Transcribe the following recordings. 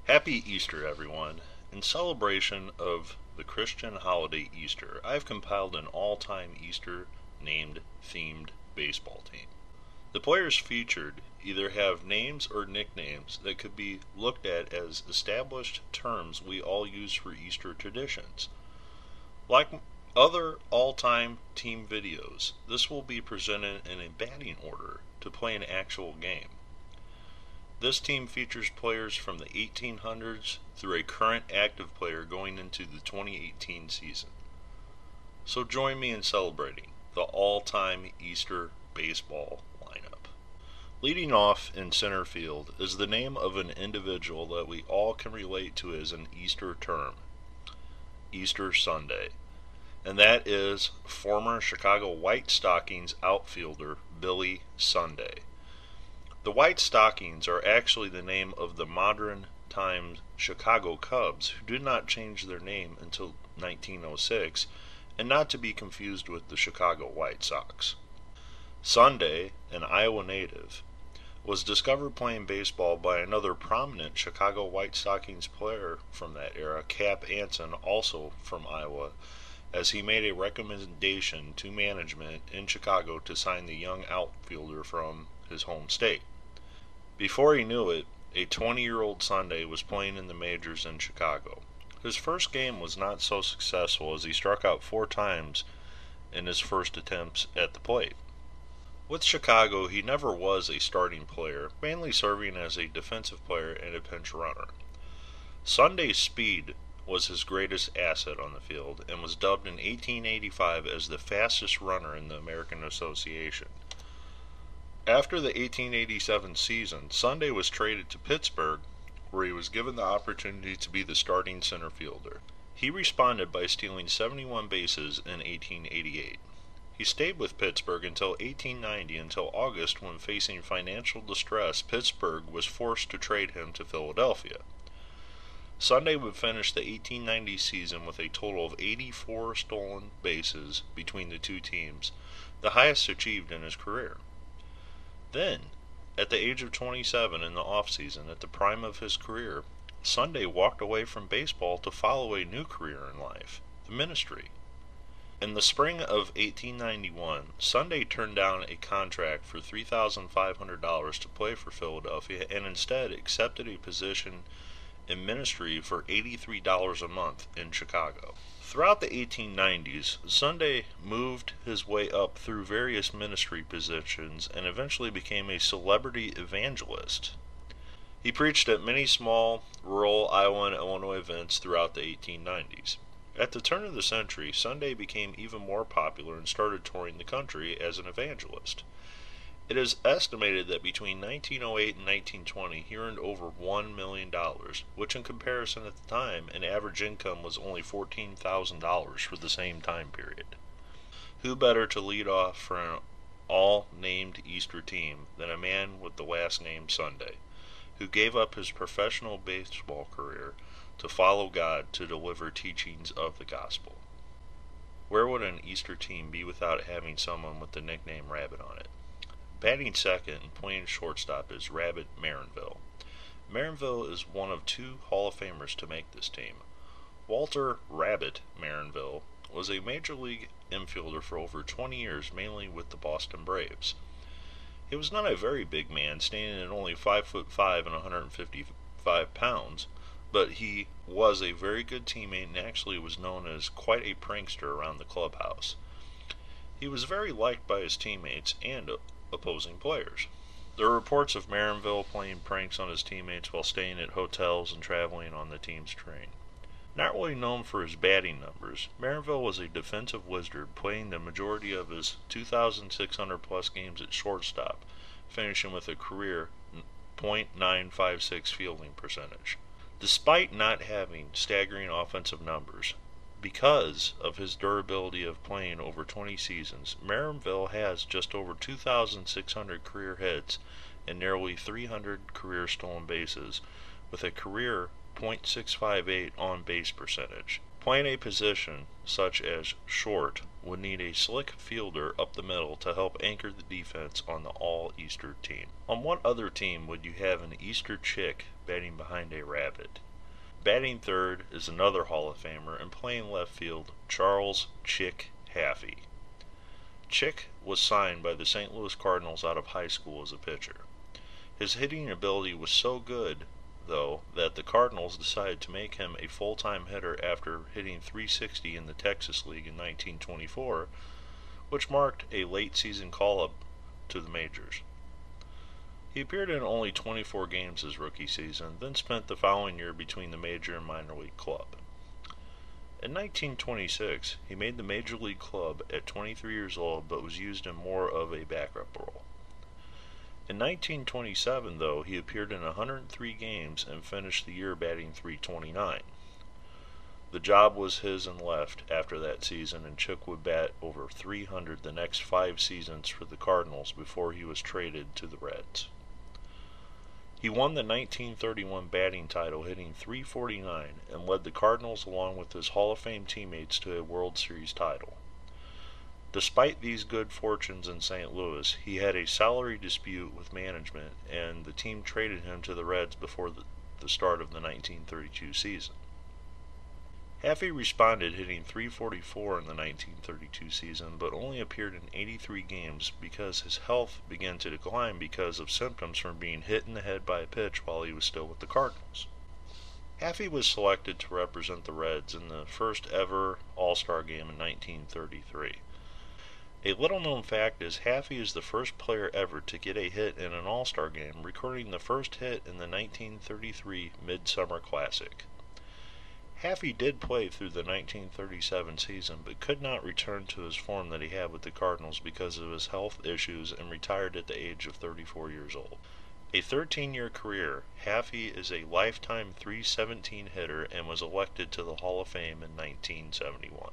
Happy Easter, everyone. In celebration of the Christian holiday Easter, I've compiled an all-time Easter named themed baseball team. The players featured either have names or nicknames that could be looked at as established terms we all use for Easter traditions. Like other all-time team videos, this will be presented in a batting order to play an actual game. This team features players from the 1800s through a current active player going into the 2018 season. So join me in celebrating the all-time Easter baseball lineup. Leading off in center field is the name of an individual that we all can relate to as an Easter term, Easter Sunday, and that is former Chicago White Stockings outfielder Billy Sunday. The White Stockings are actually the name of the modern times Chicago Cubs, who did not change their name until 1906, and not to be confused with the Chicago White Sox. Sunday, an Iowa native, was discovered playing baseball by another prominent Chicago White Stockings player from that era, Cap Anson, also from Iowa, as he made a recommendation to management in Chicago to sign the young outfielder from his home state. Before he knew it, a 20-year-old Sunday was playing in the majors in Chicago. His first game was not so successful as he struck out 4 times in his first attempts at the plate. With Chicago, he never was a starting player, mainly serving as a defensive player and a pinch runner. Sunday's speed was his greatest asset on the field and was dubbed in 1885 as the fastest runner in the American Association. After the 1887 season, Sunday was traded to Pittsburgh, where he was given the opportunity to be the starting center fielder. He responded by stealing 71 bases in 1888. He stayed with Pittsburgh until 1890, until August, when facing financial distress, Pittsburgh was forced to trade him to Philadelphia. Sunday would finish the 1890 season with a total of 84 stolen bases between the two teams, the highest achieved in his career. Then, at the age of 27 in the offseason, at the prime of his career, Sunday walked away from baseball to follow a new career in life, the ministry. In the spring of 1891, Sunday turned down a contract for $3,500 to play for Philadelphia and instead accepted a position in ministry for $83 a month in Chicago. Throughout the 1890s, Sunday moved his way up through various ministry positions and eventually became a celebrity evangelist. He preached at many small, rural Iowa and Illinois events throughout the 1890s. At the turn of the century, Sunday became even more popular and started touring the country as an evangelist. It is estimated that between 1908 and 1920 he earned over $1 million, which in comparison at the time, an average income was only $14,000 for the same time period. Who better to lead off for an all-named Easter team than a man with the last name Sunday, who gave up his professional baseball career to follow God to deliver teachings of the gospel. Where would an Easter team be without having someone with the nickname Rabbit on it? Batting second and playing shortstop is Rabbit Maranville. Maranville is one of 2 Hall of Famers to make this team. Walter Rabbit Maranville was a major league infielder for over 20 years, mainly with the Boston Braves. He was not a very big man, standing at only 5'5" and 155 pounds, but he was a very good teammate and actually was known as quite a prankster around the clubhouse. He was very liked by his teammates and opposing players. There are reports of Maranville playing pranks on his teammates while staying at hotels and traveling on the team's train. Not really known for his batting numbers, Maranville was a defensive wizard, playing the majority of his 2,600 plus games at shortstop, finishing with a career .956 fielding percentage. Despite not having staggering offensive numbers, because of his durability of playing over 20 seasons, Maranville has just over 2,600 career hits and nearly 300 career stolen bases, with a career .658 on-base percentage. Playing a position such as short would need a slick fielder up the middle to help anchor the defense on the all-Easter team. On what other team would you have an Easter chick batting behind a rabbit? Batting third is another Hall of Famer, and playing left field, Charles Chick Hafey. Chick was signed by the St. Louis Cardinals out of high school as a pitcher. His hitting ability was so good, though, that the Cardinals decided to make him a full-time hitter after hitting .360 in the Texas League in 1924, which marked a late-season call-up to the majors. He appeared in only 24 games his rookie season, then spent the following year between the major and minor league club. In 1926, he made the major league club at 23 years old, but was used in more of a backup role. In 1927, though, he appeared in 103 games and finished the year batting .329. The job was his and left after that season, and Chick would bat over .300 the next 5 seasons for the Cardinals before he was traded to the Reds. He won the 1931 batting title, hitting .349, and led the Cardinals along with his Hall of Fame teammates to a World Series title. Despite these good fortunes in St. Louis, he had a salary dispute with management, and the team traded him to the Reds before the start of the 1932 season. Hafey responded, hitting .344 in the 1932 season, but only appeared in 83 games because his health began to decline because of symptoms from being hit in the head by a pitch while he was still with the Cardinals. Hafey was selected to represent the Reds in the first ever All-Star game in 1933. A little-known fact is Hafey is the first player ever to get a hit in an All-Star game, recording the first hit in the 1933 Midsummer Classic. Hafey did play through the 1937 season, but could not return to his form that he had with the Cardinals because of his health issues, and retired at the age of 34 years old. A 13-year career, Hafey is a lifetime .317 hitter and was elected to the Hall of Fame in 1971.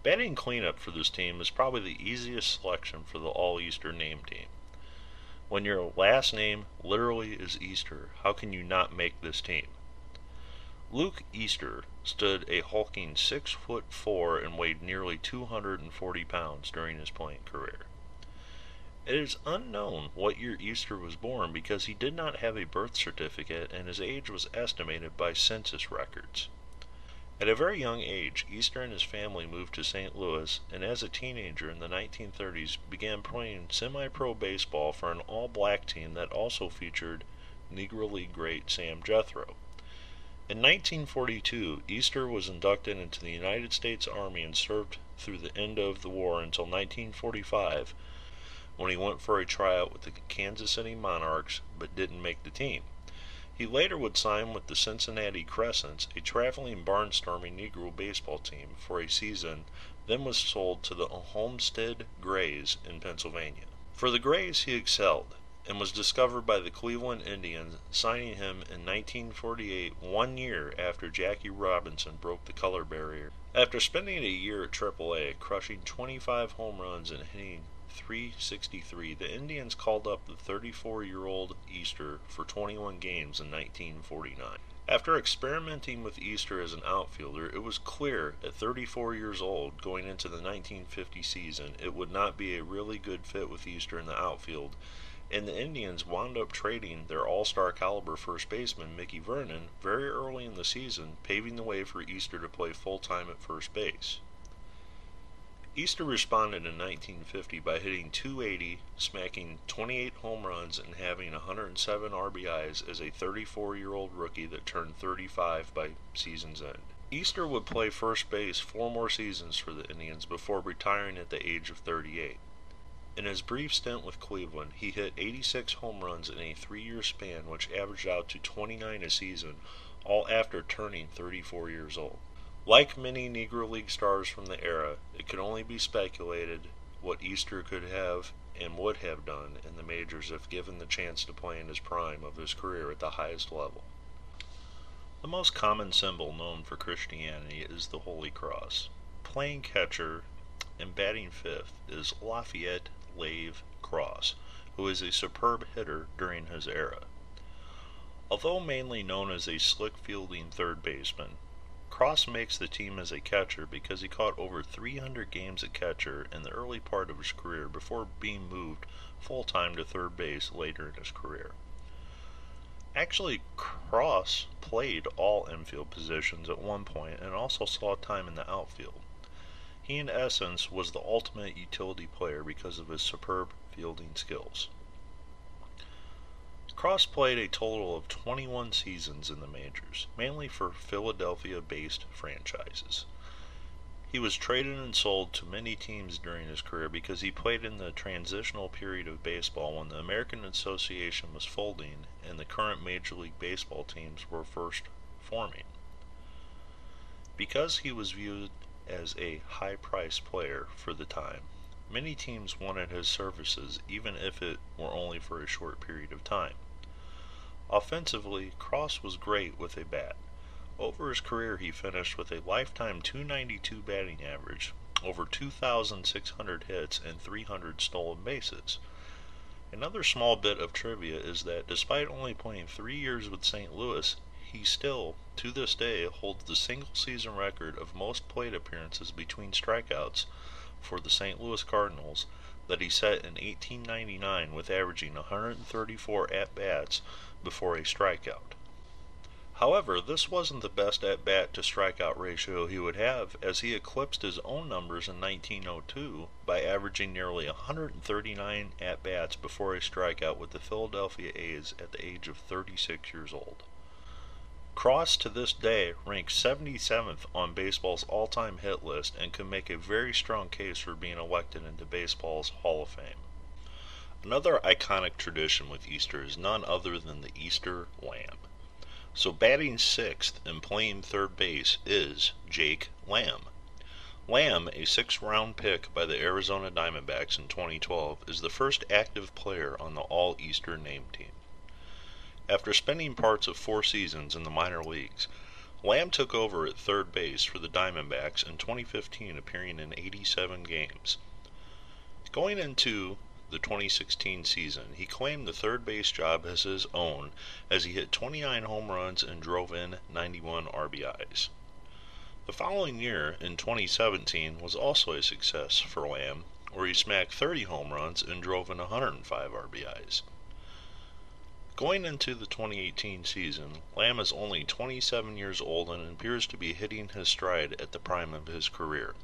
Batting cleanup for this team is probably the easiest selection for the All-Easter name team. When your last name literally is Easter, how can you not make this team? Luke Easter stood a hulking 6'4" and weighed nearly 240 pounds during his playing career. It is unknown what year Easter was born because he did not have a birth certificate and his age was estimated by census records. At a very young age, Easter and his family moved to St. Louis, and as a teenager in the 1930s began playing semi-pro baseball for an all-black team that also featured Negro League great Sam Jethro. In 1942, Easter was inducted into the United States Army and served through the end of the war until 1945, when he went for a tryout with the Kansas City Monarchs but didn't make the team. He later would sign with the Cincinnati Crescents, a traveling barnstorming Negro baseball team, for a season, then was sold to the Homestead Grays in Pennsylvania. For the Grays he excelled, and was discovered by the Cleveland Indians, signing him in 1948, 1 year after Jackie Robinson broke the color barrier. After spending a year at AAA, crushing 25 home runs and hitting .363, the Indians called up the 34-year-old Easter for 21 games in 1949. After experimenting with Easter as an outfielder, it was clear at 34 years old, going into the 1950 season, it would not be a really good fit with Easter in the outfield, and the Indians wound up trading their all-star caliber first baseman Mickey Vernon very early in the season, paving the way for Easter to play full-time at first base. Easter responded in 1950 by hitting .280, smacking 28 home runs, and having 107 RBIs as a 34-year-old rookie that turned 35 by season's end. Easter would play first base 4 more seasons for the Indians before retiring at the age of 38. In his brief stint with Cleveland, he hit 86 home runs in a 3-year span, which averaged out to 29 a season, all after turning 34 years old. Like many Negro League stars from the era, it could only be speculated what Easter could have and would have done in the majors if given the chance to play in his prime of his career at the highest level. The most common symbol known for Christianity is the Holy Cross. Playing catcher and batting fifth is LaFayette Lave Cross, who is a superb hitter during his era. Although mainly known as a slick fielding third baseman, Cross makes the team as a catcher because he caught over 300 games at catcher in the early part of his career before being moved full-time to third base later in his career. Actually, Cross played all infield positions at one point and also saw time in the outfield. He in essence was the ultimate utility player because of his superb fielding skills. Cross played a total of 21 seasons in the majors, mainly for Philadelphia-based franchises. He was traded and sold to many teams during his career because he played in the transitional period of baseball when the American Association was folding and the current Major League Baseball teams were first forming. Because he was viewed as a high-priced player for the time, many teams wanted his services even if it were only for a short period of time. Offensively, Cross was great with a bat. Over his career, he finished with a lifetime .292 batting average, over 2,600 hits, and 300 stolen bases. Another small bit of trivia is that despite only playing 3 years with St. Louis, he still, to this day, holds the single-season record of most plate appearances between strikeouts for the St. Louis Cardinals that he set in 1899 with averaging 134 at-bats before a strikeout. However, this wasn't the best at-bat to strikeout ratio he would have, as he eclipsed his own numbers in 1902 by averaging nearly 139 at-bats before a strikeout with the Philadelphia A's at the age of 36 years old. Cross to this day ranks 77th on baseball's all-time hit list and can make a very strong case for being elected into baseball's Hall of Fame. Another iconic tradition with Easter is none other than the Easter Lamb. So batting sixth and playing third base is Jake Lamb. Lamb, a sixth-round pick by the Arizona Diamondbacks in 2012, is the first active player on the All-Easter name team. After spending parts of 4 seasons in the minor leagues, Lamb took over at third base for the Diamondbacks in 2015, appearing in 87 games. Going into the 2016 season, he claimed the third base job as his own as he hit 29 home runs and drove in 91 RBIs. The following year, in 2017, was also a success for Lamb, where he smacked 30 home runs and drove in 105 RBIs. Going into the 2018 season, Lamb is only 27 years old and appears to be hitting his stride at the prime of his career.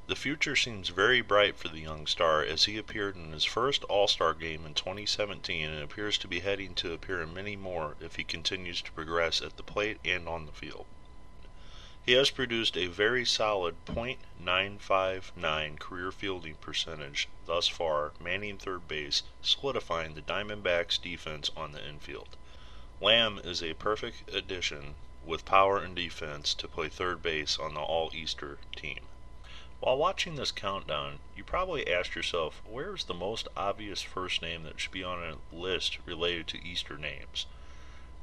The future seems very bright for the young star as he appeared in his first All-Star game in 2017 and appears to be heading to appear in many more if he continues to progress at the plate and on the field. He has produced a very solid .959 career fielding percentage thus far, manning third base, solidifying the Diamondbacks' defense on the infield. Lamb is a perfect addition with power and defense to play third base on the All-Easter team. While watching this countdown, you probably asked yourself, where is the most obvious first name that should be on a list related to Easter names?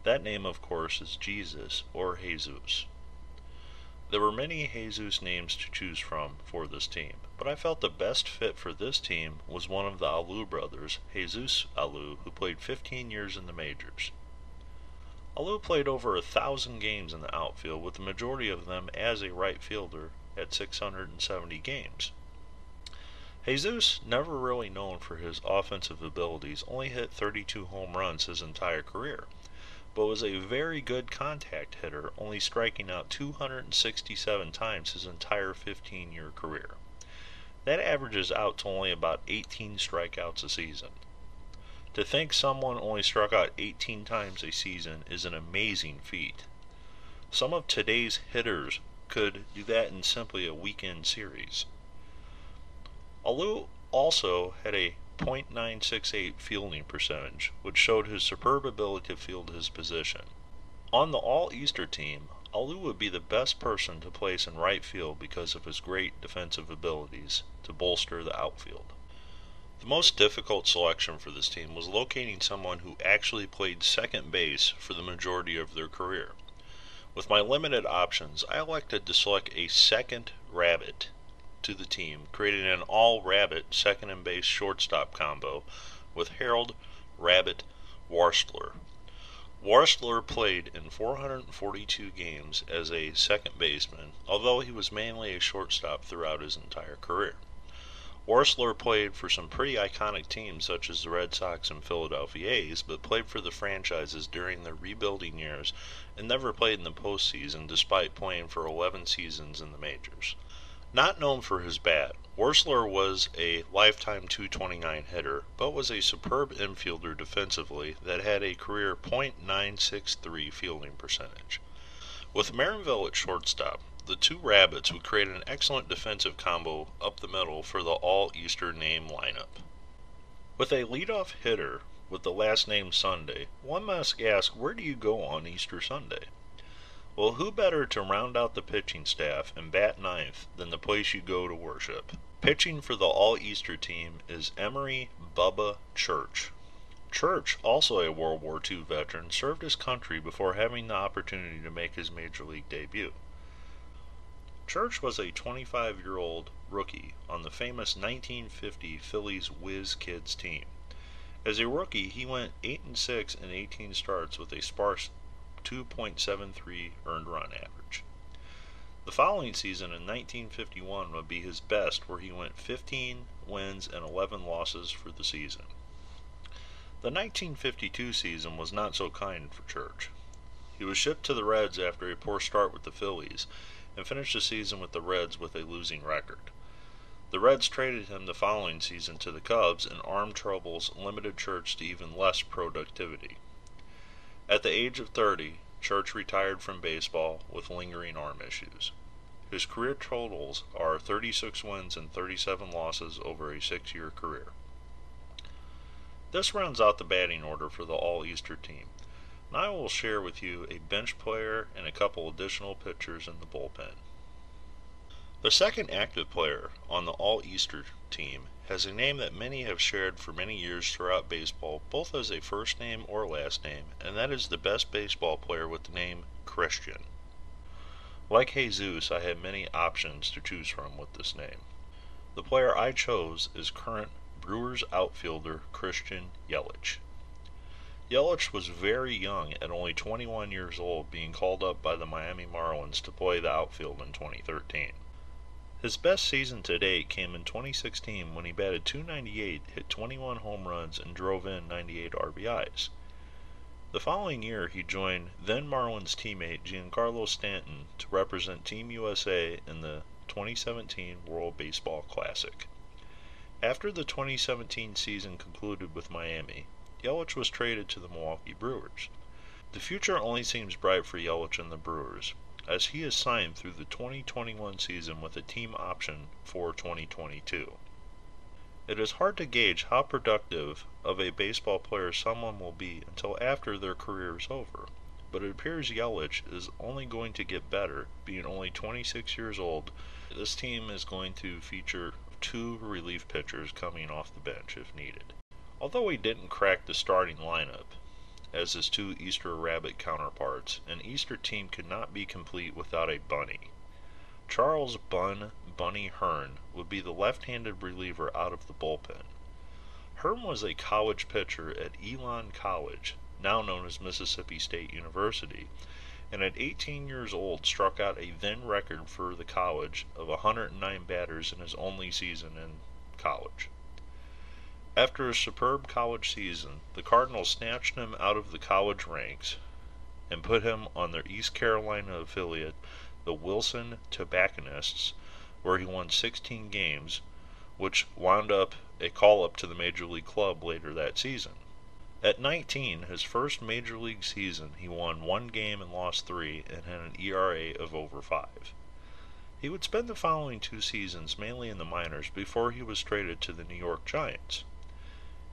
That name, of course, is Jesus or Jesus. There were many Jesus names to choose from for this team, but I felt the best fit for this team was one of the Alou brothers, Jesus Alou, who played 15 years in the majors. Alou played over 1,000 games in the outfield, with the majority of them as a right fielder at 670 games. Jesus, never really known for his offensive abilities, only hit 32 home runs his entire career, but was a very good contact hitter, only striking out 267 times his entire 15-year career. That averages out to only about 18 strikeouts a season. To think someone only struck out 18 times a season is an amazing feat. Some of today's hitters could do that in simply a weekend series. Alou also had a .968 fielding percentage, which showed his superb ability to field his position. On the All-Easter team, Alou would be the best person to place in right field because of his great defensive abilities to bolster the outfield. The most difficult selection for this team was locating someone who actually played second base for the majority of their career. With my limited options, I elected to select a second rabbit to the team, creating an all-rabbit second and base shortstop combo with Harold Rabbit Warstler. Warstler played in 442 games as a second baseman, although he was mainly a shortstop throughout his entire career. Warstler played for some pretty iconic teams such as the Red Sox and Philadelphia A's, but played for the franchises during their rebuilding years and never played in the postseason despite playing for 11 seasons in the majors. Not known for his bat, Warstler was a lifetime .229 hitter, but was a superb infielder defensively that had a career .963 fielding percentage. With Maranville at shortstop, the two Rabbits would create an excellent defensive combo up the middle for the all-Easter name lineup. With a leadoff hitter with the last name Sunday, one must ask, where do you go on Easter Sunday? Well, who better to round out the pitching staff and bat ninth than the place you go to worship? Pitching for the all-Easter team is Emory Bubba Church. Church, also a World War II veteran, served his country before having the opportunity to make his major league debut. Church was a 25-year-old rookie on the famous 1950 Phillies Whiz Kids team. As a rookie, he went 8-6 in 18 starts with a sparse 2.73 earned run average. The following season in 1951 would be his best, where he went 15 wins and 11 losses for the season. The 1952 season was not so kind for Church. He was shipped to the Reds after a poor start with the Phillies and finished the season with the Reds with a losing record. The Reds traded him the following season to the Cubs, and arm troubles limited Church to even less productivity. At the age of 30, Church retired from baseball with lingering arm issues. His career totals are 36 wins and 37 losses over a 6-year career. This rounds out the batting order for the all-Easter team. Now I will share with you a bench player and a couple additional pitchers in the bullpen. The second active player on the all-Easter team has a name that many have shared for many years throughout baseball, both as a first name or last name, and that is the best baseball player with the name Christian. Like Jesus, I had many options to choose from with this name. The player I chose is current Brewers outfielder Christian Yelich. Yelich was very young at only 21 years old, being called up by the Miami Marlins to play the outfield in 2013. His best season to date came in 2016 when he batted .298, hit 21 home runs, and drove in 98 RBIs. The following year, he joined then Marlins teammate Giancarlo Stanton to represent Team USA in the 2017 World Baseball Classic. After the 2017 season concluded with Miami, Yelich was traded to the Milwaukee Brewers. The future only seems bright for Yelich and the Brewers, as he is signed through the 2021 season with a team option for 2022. It is hard to gauge how productive of a baseball player someone will be until after their career is over, but it appears Yelich is only going to get better, being only 26 years old. This team is going to feature 2 relief pitchers coming off the bench if needed. Although he didn't crack the starting lineup, as his 2 Easter Rabbit counterparts, an Easter team could not be complete without a bunny. Charles Bunny Hearn would be the left-handed reliever out of the bullpen. Hearn was a college pitcher at Elon College, now known as Mississippi State University, and at 18 years old struck out a then record for the college of 109 batters in his only season in college. After a superb college season, the Cardinals snatched him out of the college ranks and put him on their East Carolina affiliate, the Wilson Tobacconists, where he won 16 games, which wound up a call-up to the Major League club later that season. At 19, his first Major League season, he won 1 game and lost 3 and had an ERA of over 5. He would spend the following 2 seasons mainly in the minors before he was traded to the New York Giants.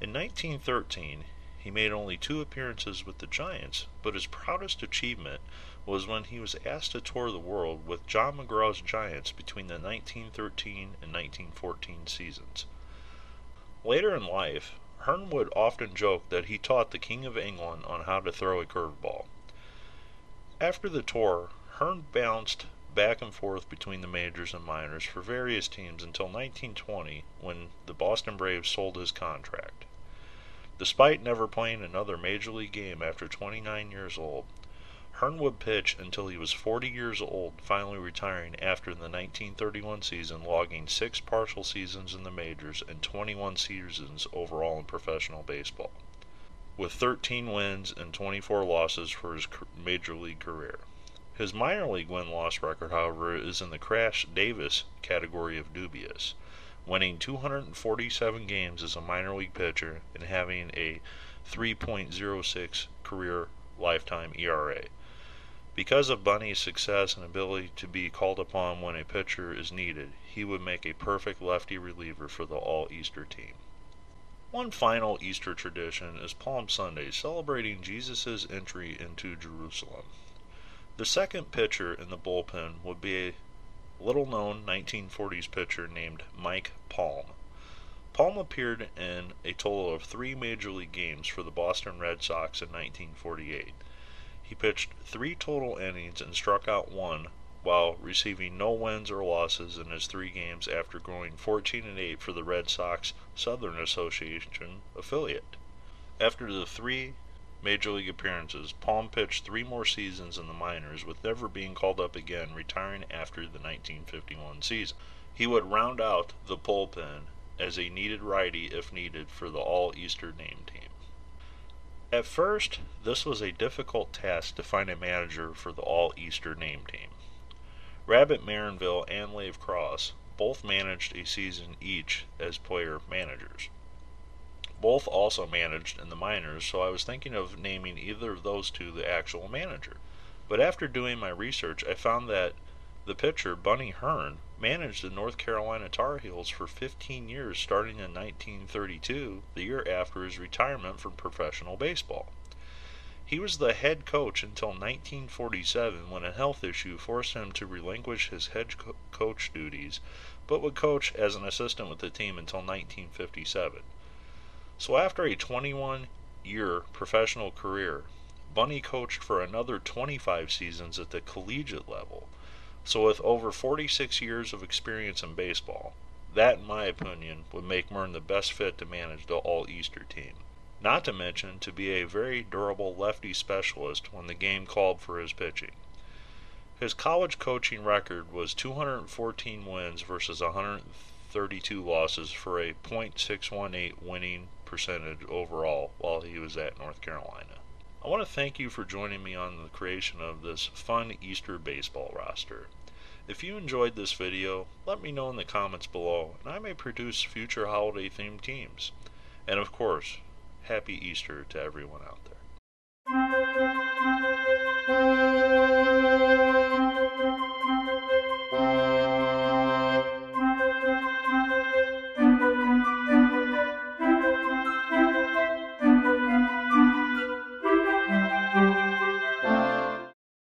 In 1913, he made only 2 appearances with the Giants, but his proudest achievement was when he was asked to tour the world with John McGraw's Giants between the 1913 and 1914 seasons. Later in life, Hearn would often joke that he taught the King of England on how to throw a curveball. After the tour, Hearn bounced back and forth between the majors and minors for various teams until 1920, when the Boston Braves sold his contract. Despite never playing another major league game after 29 years old, Hearn would pitch until he was 40 years old, finally retiring after the 1931 season, logging 6 partial seasons in the majors and 21 seasons overall in professional baseball, with 13 wins and 24 losses for his major league career. His minor league win-loss record, however, is in the Crash Davis category of dubious, winning 247 games as a minor league pitcher and having a 3.06 career lifetime ERA. Because of Bunny's success and ability to be called upon when a pitcher is needed, he would make a perfect lefty reliever for the All-Easter team. One final Easter tradition is Palm Sunday, celebrating Jesus' entry into Jerusalem. The second pitcher in the bullpen would be a little-known 1940s pitcher named Mike Palm. Palm appeared in a total of 3 major league games for the Boston Red Sox in 1948. He pitched 3 total innings and struck out 1 while receiving no wins or losses in his 3 games after going 14-8 for the Red Sox Southern Association affiliate. After the 3 major league appearances, Palm pitched 3 more seasons in the minors, with never being called up again, retiring after the 1951 season. He would round out the bullpen as a needed righty if needed for the All-Easter name team. At first, this was a difficult task to find a manager for the All-Easter name team. Rabbit Maranville and Lave both managed a season each as player managers. Both also managed in the minors, so I was thinking of naming either of those two the actual manager. But after doing my research, I found that the pitcher, Bunny Hearn, managed the North Carolina Tar Heels for 15 years, starting in 1932, the year after his retirement from professional baseball. He was the head coach until 1947, when a health issue forced him to relinquish his head coach duties, but would coach as an assistant with the team until 1957. So after a 21-year professional career, Bunny coached for another 25 seasons at the collegiate level. So with over 46 years of experience in baseball, that, in my opinion, would make Hearn the best fit to manage the All-Easter team. Not to mention to be a very durable lefty specialist when the game called for his pitching. His college coaching record was 214 wins versus 132 losses for a .618 winning percentage overall while he was at North Carolina. I want to thank you for joining me on the creation of this fun Easter baseball roster. If you enjoyed this video, let me know in the comments below, and I may produce future holiday-themed teams. And of course, Happy Easter to everyone out there.